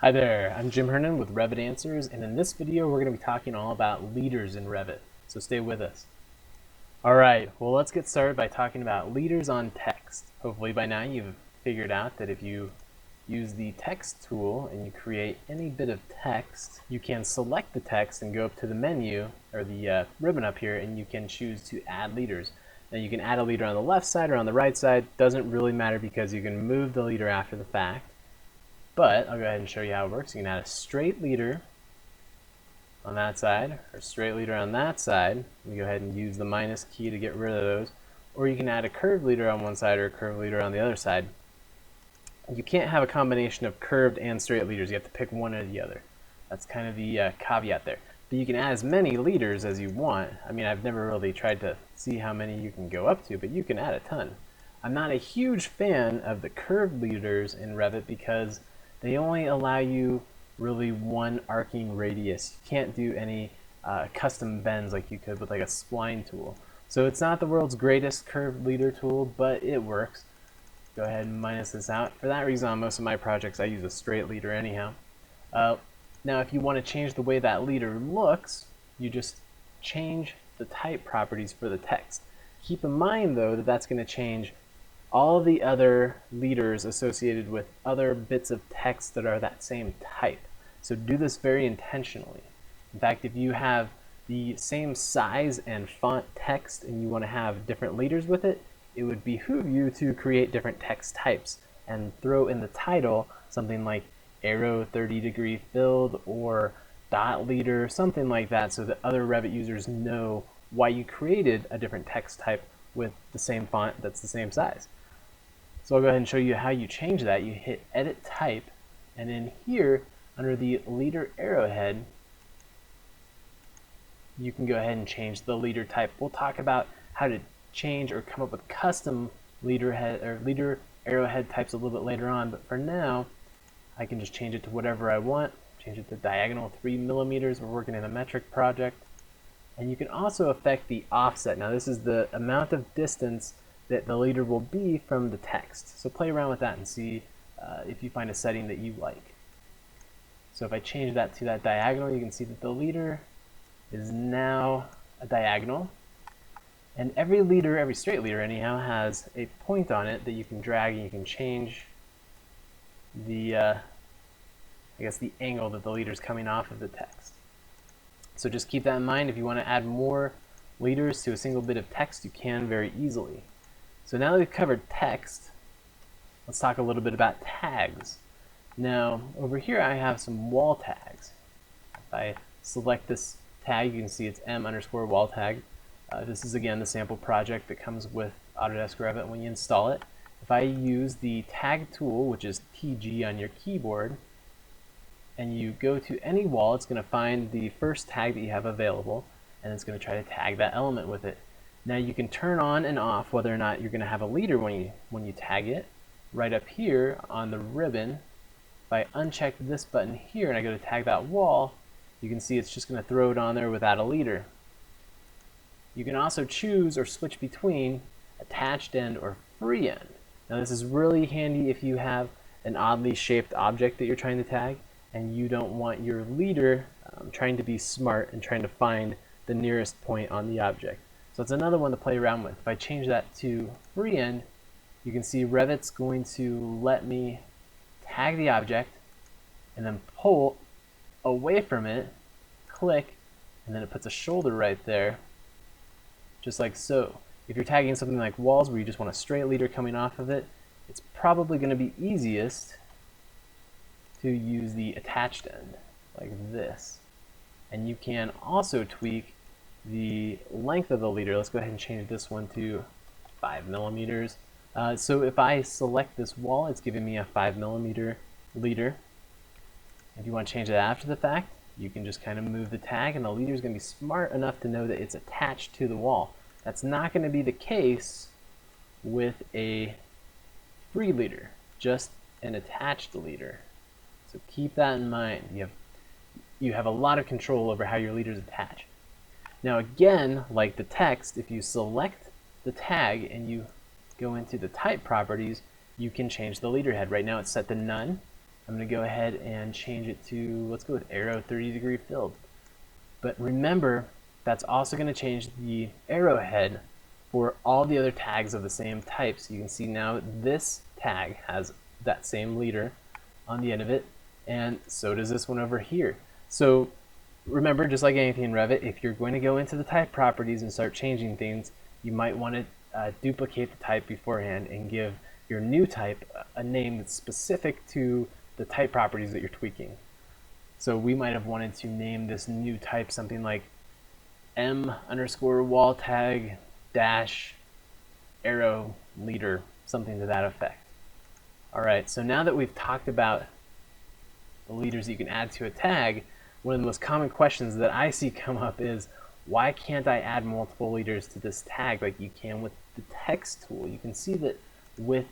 Hi there, I'm Jim Hernan with Revit Answers, and in this video we're going to be talking all about leaders in Revit, so stay with us. Alright, well let's get started by talking about leaders on text. Hopefully by now you've figured out that if you use the text tool and you create any bit of text, you can select the text and go up to the menu, or the ribbon up here, and you can choose to add leaders. Now you can add a leader on the left side or on the right side, doesn't really matter because you can move the leader after the fact. But I'll go ahead and show you how it works. You can add a straight leader on that side, or a straight leader on that side. You go ahead and use the minus key to get rid of those. Or you can add a curved leader on one side or a curved leader on the other side. You can't have a combination of curved and straight leaders. You have to pick one or the other. That's kind of the caveat there. But you can add as many leaders as you want. I mean, I've never really tried to see how many you can go up to, but you can add a ton. I'm not a huge fan of the curved leaders in Revit because they only allow you really one arcing radius. You can't do any custom bends like you could with like a spline tool. So it's not the world's greatest curved leader tool, but it works. Go ahead and minus this out. For that reason, on most of my projects, I use a straight leader anyhow. Now, if you want to change the way that leader looks, you just change the type properties for the text. Keep in mind, though, that that's going to change all the other leaders associated with other bits of text that are that same type. So do this very intentionally. In fact, if you have the same size and font text and you want to have different leaders with it, it would behoove you to create different text types and throw in the title something like arrow 30-degree filled or dot leader, something like that, so that other Revit users know why you created a different text type with the same font that's the same size. So I'll go ahead and show you how you change that. You hit Edit Type, and in here, under the leader arrowhead, you can go ahead and change the leader type. We'll talk about how to change or come up with custom leader arrowhead types a little bit later on, but for now, I can just change it to whatever I want. Change it to diagonal 3 millimeters. We're working in a metric project. And you can also affect the offset. Now this is the amount of distance that the leader will be from the text. So play around with that and see if you find a setting that you like. So if I change that to that diagonal, you can see that the leader is now a diagonal. And every leader, every straight leader anyhow, has a point on it that you can drag and you can change the, I guess, the angle that the leader is coming off of the text. So just keep that in mind. If you want to add more leaders to a single bit of text, you can very easily. So now that we've covered text, let's talk a little bit about tags. Now, over here I have some wall tags. If I select this tag, you can see it's m_wall tag. This is, again, the sample project that comes with Autodesk Revit when you install it. If I use the tag tool, which is TG on your keyboard, and you go to any wall, it's going to find the first tag that you have available, and it's going to try to tag that element with it. Now you can turn on and off whether or not you're going to have a leader when you tag it. Right up here on the ribbon, if I uncheck this button here and I go to tag that wall, you can see it's just going to throw it on there without a leader. You can also choose or switch between attached end or free end. Now this is really handy if you have an oddly shaped object that you're trying to tag and you don't want your leader trying to be smart and trying to find the nearest point on the object. So it's another one to play around with. If I change that to free end, you can see Revit's going to let me tag the object and then pull away from it, click, and then it puts a shoulder right there, just like so. If you're tagging something like walls where you just want a straight leader coming off of it, it's probably going to be easiest to use the attached end, like this. And you can also tweak the length of the leader. Let's go ahead and change this one to 5 millimeters. So if I select this wall, it's giving me a 5 millimeter leader. If you want to change that after the fact, you can just kind of move the tag, and the leader is going to be smart enough to know that it's attached to the wall. That's not going to be the case with a free leader, just an attached leader. So keep that in mind. You have a lot of control over how your leaders attach. Now again, like the text, if you select the tag and you go into the type properties, you can change the leader head. Right now it's set to none. I'm going to go ahead and change it to, let's go with arrow 30-degree filled. But remember, that's also going to change the arrowhead for all the other tags of the same type. So you can see now this tag has that same leader on the end of it, and so does this one over here. So remember, just like anything in Revit, if you're going to go into the type properties and start changing things, you might want to duplicate the type beforehand and give your new type a name that's specific to the type properties that you're tweaking. So we might have wanted to name this new type something like m_wall tag dash arrow leader, something to that effect. All right, so now that we've talked about the leaders that you can add to a tag, one of the most common questions that I see come up is, why can't I add multiple leaders to this tag like you can with the text tool? You can see that with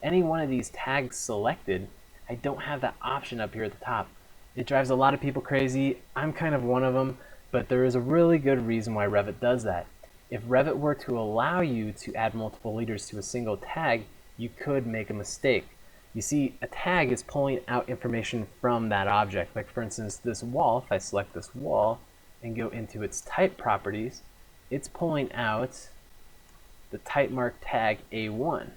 any one of these tags selected, I don't have that option up here at the top. It drives a lot of people crazy. I'm kind of one of them, but there is a really good reason why Revit does that. If Revit were to allow you to add multiple leaders to a single tag, you could make a mistake. You see, a tag is pulling out information from that object. Like for instance, this wall, if I select this wall and go into its type properties, it's pulling out the type mark tag A1.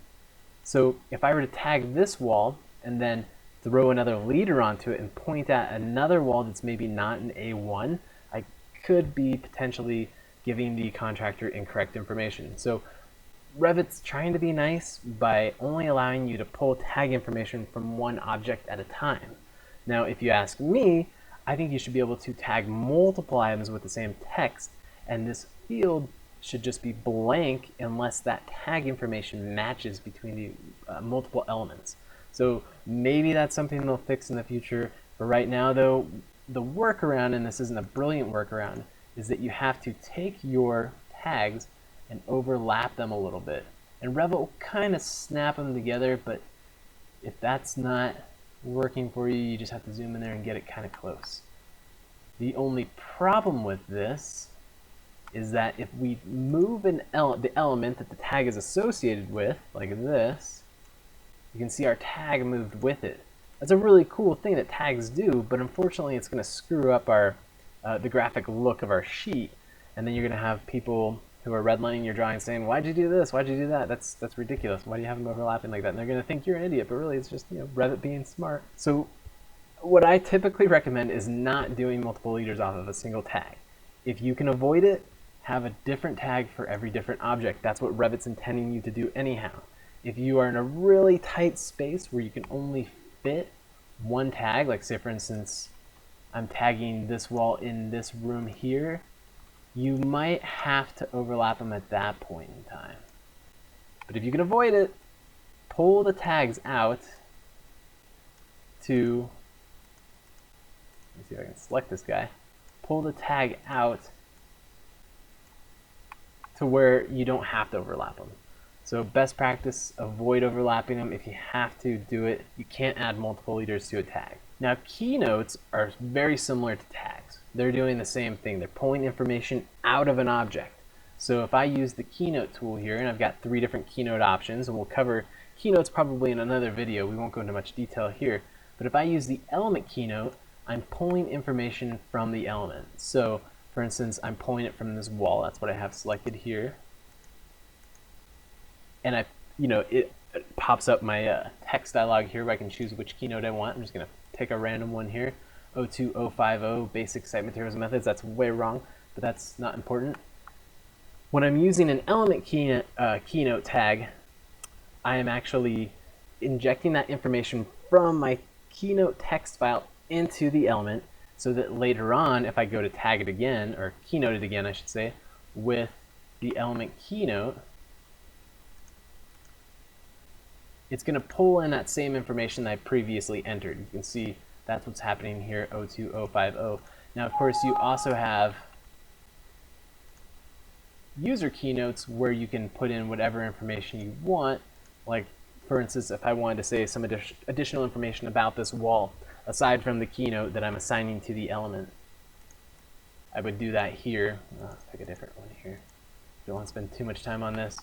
So if I were to tag this wall and then throw another leader onto it and point at another wall that's maybe not an A1, I could be potentially giving the contractor incorrect information. So Revit's trying to be nice by only allowing you to pull tag information from one object at a time. Now, if you ask me, I think you should be able to tag multiple items with the same text, and this field should just be blank unless that tag information matches between the multiple elements. So maybe that's something they'll fix in the future. For right now, though, the workaround, and this isn't a brilliant workaround, is that you have to take your tags and overlap them a little bit. And Revit will kind of snap them together, but if that's not working for you, you just have to zoom in there and get it kind of close. The only problem with this is that if we move the element that the tag is associated with, like this, you can see our tag moved with it. That's a really cool thing that tags do, but unfortunately it's going to screw up our the graphic look of our sheet, and then you're going to have people who are redlining your drawing saying, why'd you do this? Why'd you do that? That's ridiculous. Why do you have them overlapping like that? And they're going to think you're an idiot, but really it's just, you know, Revit being smart. So what I typically recommend is not doing multiple leaders off of a single tag. If you can avoid it, have a different tag for every different object. That's what Revit's intending you to do anyhow. If you are in a really tight space where you can only fit one tag, like say for instance, I'm tagging this wall in this room here, you might have to overlap them at that point in time. But if you can avoid it, pull the tags out to, let me see if I can select this guy, pull the tag out to where you don't have to overlap them. So best practice, avoid overlapping them. If you have to do it, you can't add multiple leaders to a tag. Now keynotes are very similar to tags. They're doing the same thing. They're pulling information out of an object. So if I use the keynote tool here, and I've got 3 different keynote options, and we'll cover keynotes probably in another video, we won't go into much detail here, but if I use the element keynote, I'm pulling information from the element. So for instance, I'm pulling it from this wall. That's what I have selected here. And it pops up my text dialog here where I can choose which keynote I want. I'm just going to take a random one here, 02050, basic site materials and methods. That's way wrong, but that's not important. When I'm using an element keynote tag, I am actually injecting that information from my keynote text file into the element, so that later on, if I go to tag it again, or keynote it again, I should say, with the element keynote, it's going to pull in that same information that I previously entered. You can see that's what's happening here, 02050. Now, of course, you also have user keynotes where you can put in whatever information you want. Like, for instance, if I wanted to say some additional information about this wall, aside from the keynote that I'm assigning to the element, I would do that here. Let's pick a different one here. Don't want to spend too much time on this.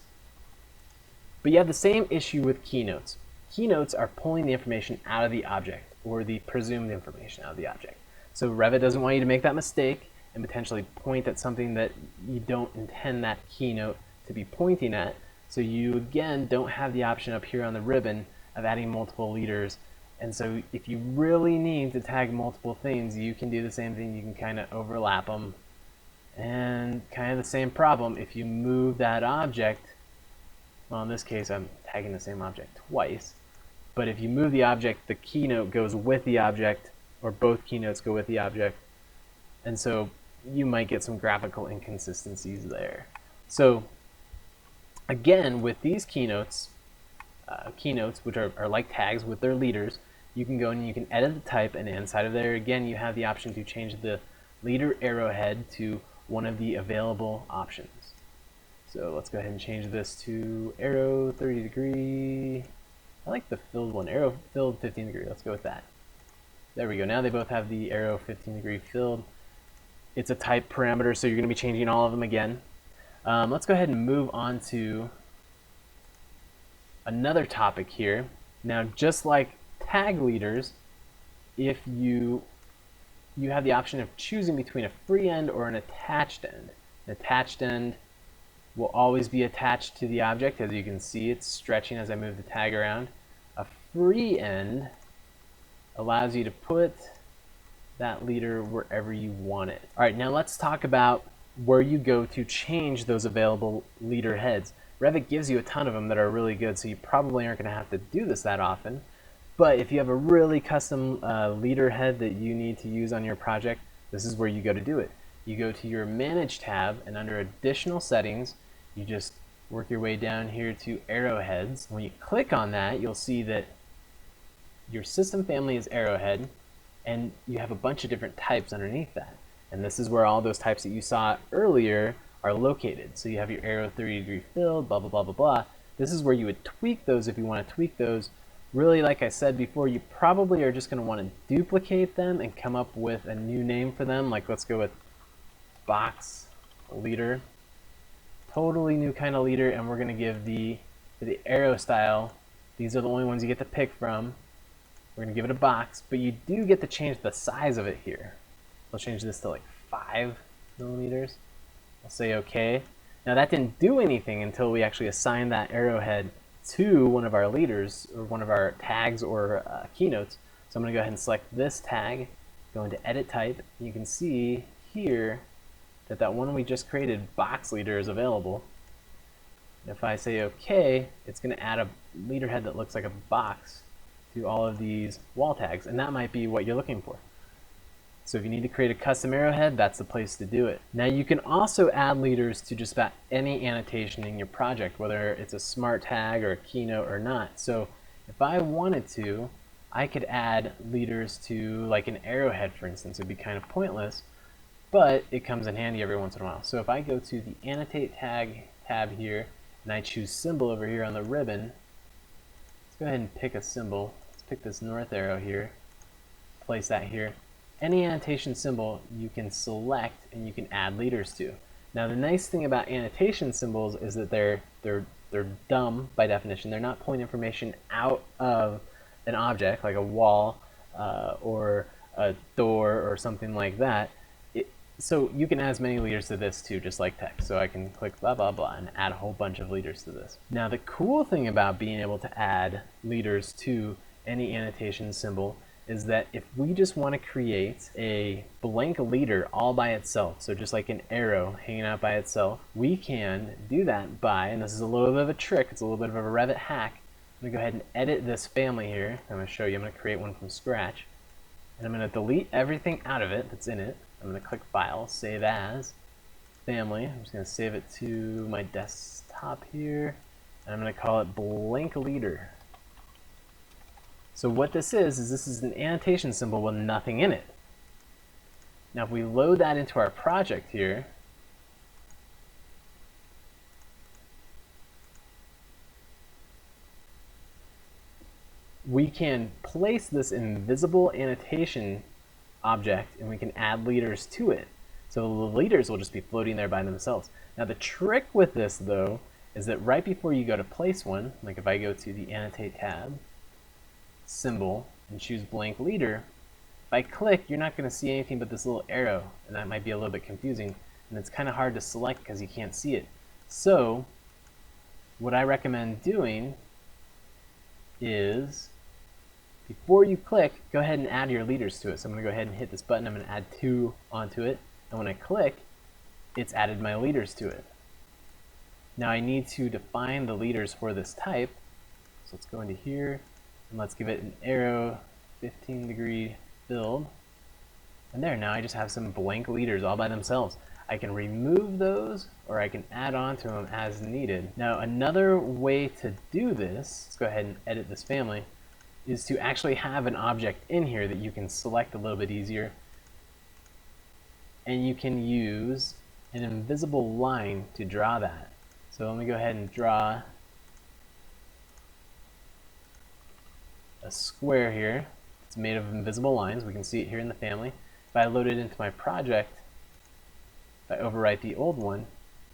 But you have the same issue with keynotes. Keynotes are pulling the information out of the object. or the presumed information out of the object. So Revit doesn't want you to make that mistake and potentially point at something that you don't intend that keynote to be pointing at. So you, again, don't have the option up here on the ribbon of adding multiple leaders. And so if you really need to tag multiple things, you can do the same thing. You can kind of overlap them. And kind of the same problem, if you move that object, well, in this case, I'm tagging the same object twice. But if you move the object, the keynote goes with the object, or both keynotes go with the object. And so you might get some graphical inconsistencies there. So again, with these keynotes, which are like tags with their leaders, you can go and you can edit the type, and inside of there, again, you have the option to change the leader arrowhead to one of the available options. So let's go ahead and change this to arrow 30 degree. I like the filled one, arrow filled 15 degree. Let's go with that. There we go. Now they both have the arrow 15 degree filled. It's a type parameter, so you're going to be changing all of them again. Let's go ahead and move on to another topic here. Now, just like tag leaders, if you have the option of choosing between a free end or an attached end. An attached end will always be attached to the object. As you can see, it's stretching as I move the tag around. A free end allows you to put that leader wherever you want it. All right, now let's talk about where you go to change those available leader heads. Revit gives you a ton of them that are really good, so you probably aren't going to have to do this that often. But if you have a really custom leader head that you need to use on your project, this is where you go to do it. You go to your Manage tab, and under Additional Settings, you just work your way down here to Arrowheads. When you click on that, you'll see that your system family is Arrowhead, and you have a bunch of different types underneath that. And this is where all those types that you saw earlier are located. So you have your arrow 30 degree filled, blah, blah, blah, blah, blah. This is where you would tweak those if you want to tweak those. Really, like I said before, you probably are just going to want to duplicate them and come up with a new name for them. Like, let's go with box leader. Totally new kind of leader, and we're going to give the arrow style, these are the only ones you get to pick from. We're going to give it a box, but you do get to change the size of it here. We'll change this to like 5 millimeters. I'll say OK. Now that didn't do anything until we actually assigned that arrowhead to one of our leaders, or one of our tags or keynotes. So I'm going to go ahead and select this tag, go into Edit Type. You can see here that that one we just created, box leader, is available. If I say OK, it's going to add a leader head that looks like a box to all of these wall tags, and that might be what you're looking for. So if you need to create a custom arrowhead, that's the place to do it. Now you can also add leaders to just about any annotation in your project, whether it's a smart tag or a keynote or not. So if I wanted to, I could add leaders to like an arrowhead, for instance. It'd be kind of pointless, but it comes in handy every once in a while. So if I go to the Annotate Tag tab here, and I choose Symbol over here on the ribbon, let's go ahead and pick a symbol. Let's pick this north arrow here, place that here. Any annotation symbol you can select and you can add leaders to. Now the nice thing about annotation symbols is that they're dumb by definition. They're not pulling information out of an object like a wall or a door or something like that. So you can add as many leaders to this too, just like text. So I can click blah blah blah and add a whole bunch of leaders to this. Now the cool thing about being able to add leaders to any annotation symbol is that if we just want to create a blank leader all by itself, so just like an arrow hanging out by itself, we can do that by, and this is a little bit of a trick, it's a little bit of a Revit hack. I'm going to go ahead and edit this family here. I'm going to show you, I'm going to create one from scratch. And I'm going to delete everything out of it that's in it. I'm going to click File, Save As, Family. I'm just going to save it to my desktop here. And I'm going to call it Blank Leader. So what this is this is an annotation symbol with nothing in it. Now if we load that into our project here, we can place this invisible annotation object and we can add leaders to it. So the leaders will just be floating there by themselves. Now the trick with this though is that right before you go to place one, like if I go to the Annotate tab, Symbol, and choose blank leader, if I click, you're not going to see anything but this little arrow, and that might be a little bit confusing, and it's kind of hard to select because you can't see it. So what I recommend doing is, before you click, go ahead and add your leaders to it. So I'm going to go ahead and hit this button. I'm going to add 2 onto it, and when I click, it's added my leaders to it. Now I need to define the leaders for this type, so let's go into here, and let's give it an arrow, 15-degree build, and there, now I just have some blank leaders all by themselves. I can remove those, or I can add on to them as needed. Now another way to do this, let's go ahead and edit this family, is to actually have an object in here that you can select a little bit easier, and you can use an invisible line to draw that. So let me go ahead and draw a square here. It's made of invisible lines. We can see it here in the family. If I load it into my project, if I overwrite the old one,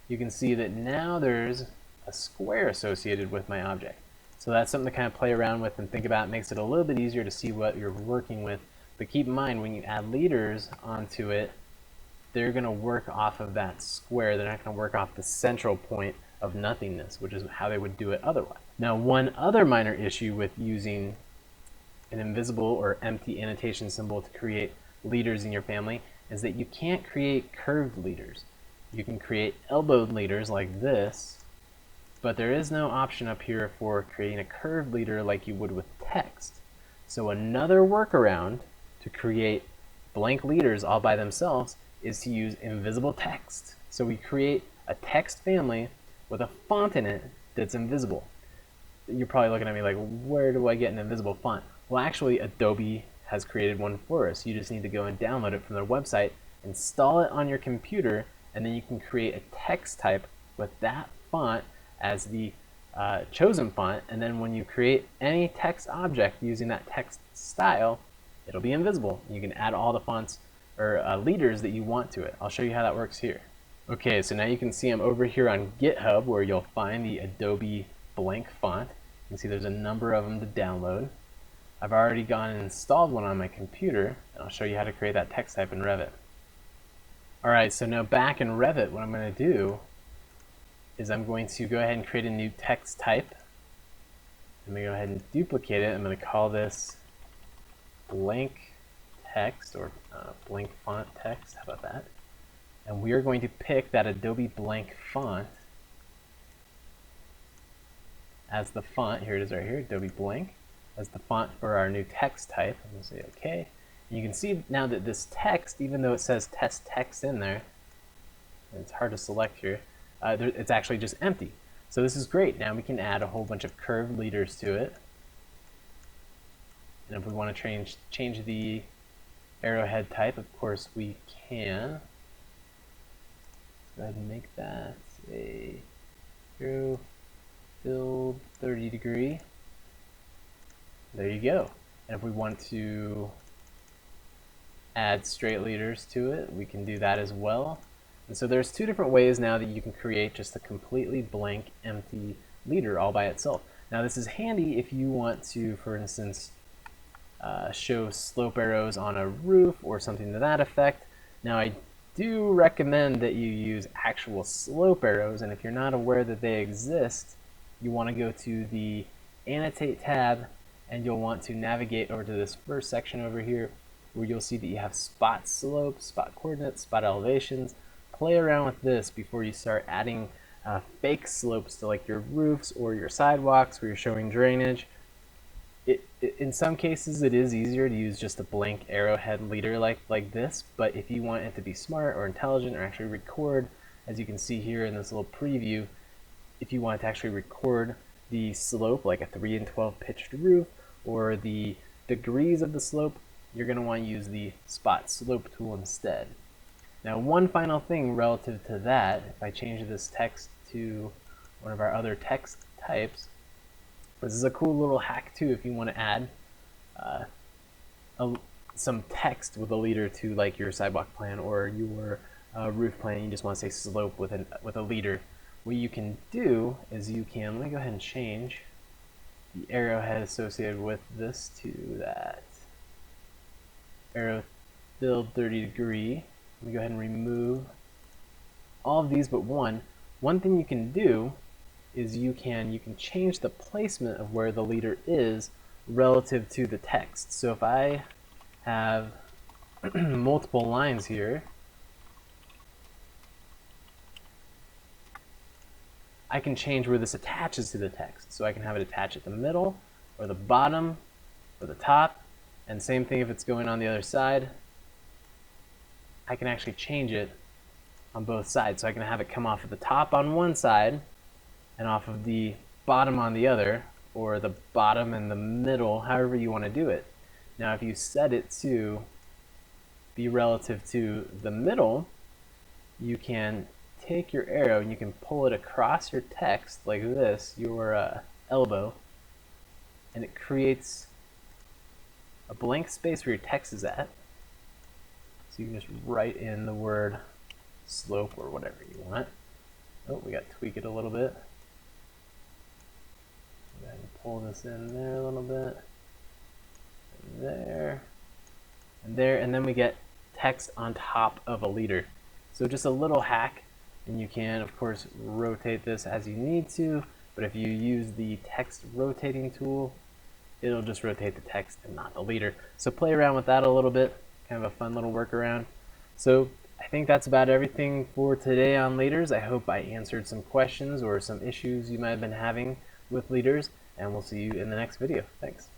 you can see that now there's a square associated with my object. So that's something to kind of play around with and think about. It makes it a little bit easier to see what you're working with. But keep in mind, when you add leaders onto it, they're going to work off of that square. They're not going to work off the central point of nothingness, which is how they would do it otherwise. Now, one other minor issue with using an invisible or empty annotation symbol to create leaders in your family is that you can't create curved leaders. You can create elbowed leaders like this, but there is no option up here for creating a curved leader like you would with text. So another workaround to create blank leaders all by themselves is to use invisible text. So we create a text family with a font in it that's invisible. You're probably looking at me like, where do I get an invisible font? Well, actually, Adobe has created one for us. You just need to go and download it from their website, install it on your computer, and then you can create a text type with that font as the chosen font. And then when you create any text object using that text style, it'll be invisible. You can add all the fonts or leaders that you want to it. I'll show you how that works here. Okay, so now you can see I'm over here on GitHub where you'll find the Adobe blank font. You can see there's a number of them to download. I've already gone and installed one on my computer, and I'll show you how to create that text type in Revit. Alright, so now back in Revit, what I'm going to do is I'm going to go ahead and create a new text type. I'm going to go ahead and duplicate it. I'm going to call this blank text, or blank font text. How about that? And we are going to pick that Adobe blank font as the font. Here it is right here, Adobe blank, as the font for our new text type. I'm going to say OK. And you can see now that this text, even though it says test text in there, and it's hard to select here, it's actually just empty. So this is great. Now we can add a whole bunch of curved leaders to it. And if we want to change the arrowhead type, of course we can. Go ahead and make that a arrow build 30-degree. There you go. And if we want to add straight leaders to it, we can do that as well. And so there's two different ways now that you can create just a completely blank, empty leader all by itself. Now this is handy if you want to, for instance, show slope arrows on a roof or something to that effect. Now I do recommend that you use actual slope arrows, and if you're not aware that they exist, you want to go to the Annotate tab, and you'll want to navigate over to this first section over here where you'll see that you have spot slopes, spot coordinates, spot elevations. Play around with this before you start adding fake slopes to like your roofs or your sidewalks where you're showing drainage. In some cases it is easier to use just a blank arrowhead leader like this, but if you want it to be smart or intelligent or actually record, as you can see here in this little preview, if you want to actually record the slope like a 3 and 12 pitched roof or the degrees of the slope, you're going to want to use the spot slope tool instead. Now one final thing relative to that, if I change this text to one of our other text types, this is a cool little hack too if you want to add some text with a leader to like your sidewalk plan or your roof plan. You just want to say slope with a leader. What you can do is you can, let me go ahead and change the arrowhead associated with this to that arrow filled 30 degree. Let me go ahead and remove all of these but one. One thing you can do is you can change the placement of where the leader is relative to the text. So if I have multiple lines here, I can change where this attaches to the text. So I can have it attach at the middle, or the bottom, or the top, and same thing if it's going on the other side. I can actually change it on both sides. So I can have it come off of the top on one side, and off of the bottom on the other, or the bottom and the middle, however you want to do it. Now if you set it to be relative to the middle, you can take your arrow and you can pull it across your text like this, your elbow, and it creates a blank space where your text is at. So you can just write in the word slope or whatever you want. Oh, we got to tweak it a little bit. Go ahead and pull this in there a little bit. And there. And there. And then we get text on top of a leader. So just a little hack. And you can, of course, rotate this as you need to. But if you use the text rotating tool, it'll just rotate the text and not the leader. So play around with that a little bit. Kind of a fun little workaround. So I think that's about everything for today on leaders. I hope I answered some questions or some issues you might have been having with leaders, and we'll see you in the next video. Thanks.